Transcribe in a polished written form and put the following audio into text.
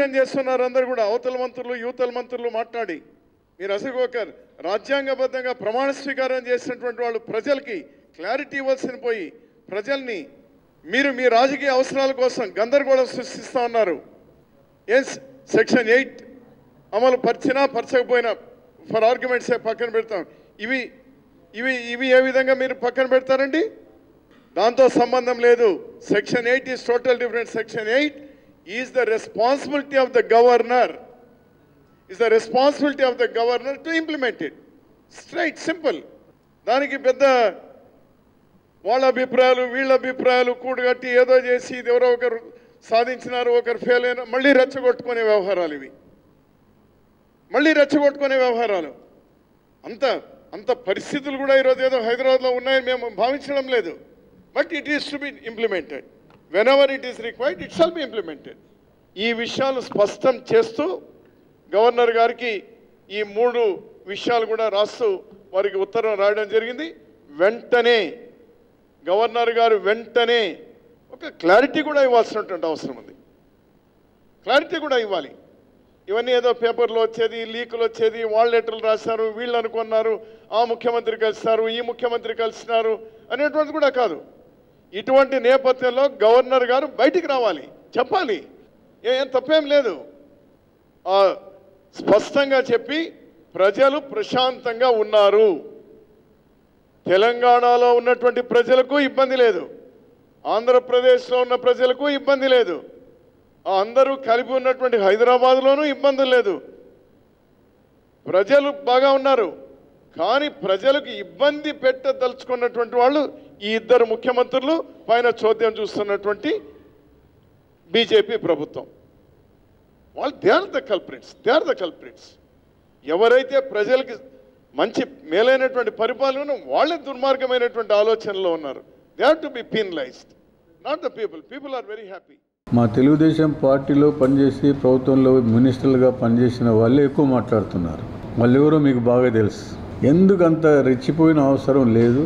Confusion చేస్తున్నారు అందరూ కూడా, అవతల మంత్రులు యువతల మంత్రులు మాట్లాడి. మీరు అసలు ఒక రాజ్యాంగబద్ధంగా ప్రమాణ స్వీకారం చేసినటువంటి వాళ్ళు ప్రజలకి క్లారిటీ ఇవ్వాల్సిన పోయి ప్రజల్ని మీరు మీ రాజకీయ అవసరాల కోసం గందరగోళం సృష్టిస్తూ ఉన్నారు. సెక్షన్ 8 అమలు పరిచినా పరచకపోయినా ఫర్ ఆర్గ్యుమెంట్సే పక్కన పెడతాం. ఇవి ఇవి ఇవి ఏ విధంగా మీరు పక్కన పెడతారండి? దాంతో సంబంధం లేదు. Section 8 is total different. Section 8 is the responsibility of the governor. Is the responsibility of the governor to implement it. Straight simple. దానికి పెద్ద వాళ్ళ అభిప్రాయాలు వీళ్ళ అభిప్రాయాలు కూడగట్టి ఏదో చేసి ఇది ఎవరో ఒకరు సాధించినారు ఒకరు ఫెయిల్ అయినా మళ్ళీ రెచ్చగొట్టుకునే వ్యవహారాలు ఇవి. మళ్ళీ రెచ్చగొట్టుకునే వ్యవహారాలు. అంత పరిస్థితులు కూడా ఈరోజు ఏదో హైదరాబాద్లో ఉన్నాయని మేము భావించడం లేదు. But it is to be implemented. When ever it is required it shall be implemented. ఈ విషయాలు స్పష్టం చేస్తూ గవర్నర్ గారికి ఈ 3 విషయాలు కూడా రాస్తూ వారికి ఉత్తరం రాయడం జరిగింది. వెంటనే గవర్నర్ గారు వెంటనే ఒక క్లారిటీ కూడా ఇవ్వాల్సినటువంటి అవసరం ఉంది. క్లారిటీ కూడా ఇవ్వాలి. ఇవన్నీ ఏదో పేపర్లో వచ్చేది, లీకులు వచ్చేది, వాళ్ళు లెటర్లు రాశారు, వీళ్ళు అనుకున్నారు, ఆ ముఖ్యమంత్రి కలిసినారు, ఈ ముఖ్యమంత్రి కలిసినారు అనేటువంటిది కూడా కాదు. ఇటువంటి నేపథ్యంలో గవర్నర్ గారు బయటికి రావాలి, చెప్పాలి. ఏం తప్పేం లేదు. స్పష్టంగా చెప్పి ప్రజలు ప్రశాంతంగా ఉన్నారు. తెలంగాణలో ఉన్నటువంటి ప్రజలకు ఇబ్బంది లేదు, ఆంధ్రప్రదేశ్లో ఉన్న ప్రజలకు ఇబ్బంది లేదు, అందరూ కలిపి ఉన్నటువంటి హైదరాబాద్లోనూ ఇబ్బందులు లేదు. ప్రజలు బాగా ఉన్నారు. కానీ ప్రజలకు ఇబ్బంది పెట్టదలుచుకున్నటువంటి వాళ్ళు ఈ 2 ముఖ్యమంత్రులు, పైన చోద్యం చూస్తున్నటువంటి బీజేపీ ప్రభుత్వం. వాళ్ళు దే ఆర్ ద కల్ప్రిట్స్. ఎవరైతే ప్రజలకి మంచి మేలైనటువంటి పరిపాలన వాళ్ళే దుర్మార్గమైనటువంటి ఆలోచనలో ఉన్నారు. They have to be penalized, not the people. People are very happy. మా తెలుగుదేశం పార్టీలో పనిచేసి ప్రభుత్వంలో మినిస్టర్లుగా పనిచేసిన వాళ్ళే ఎక్కువ మాట్లాడుతున్నారు. వాళ్ళెవరో మీకు బాగా తెలుసు. ఎందుకు అంత రెచ్చిపోయిన అవసరం లేదు.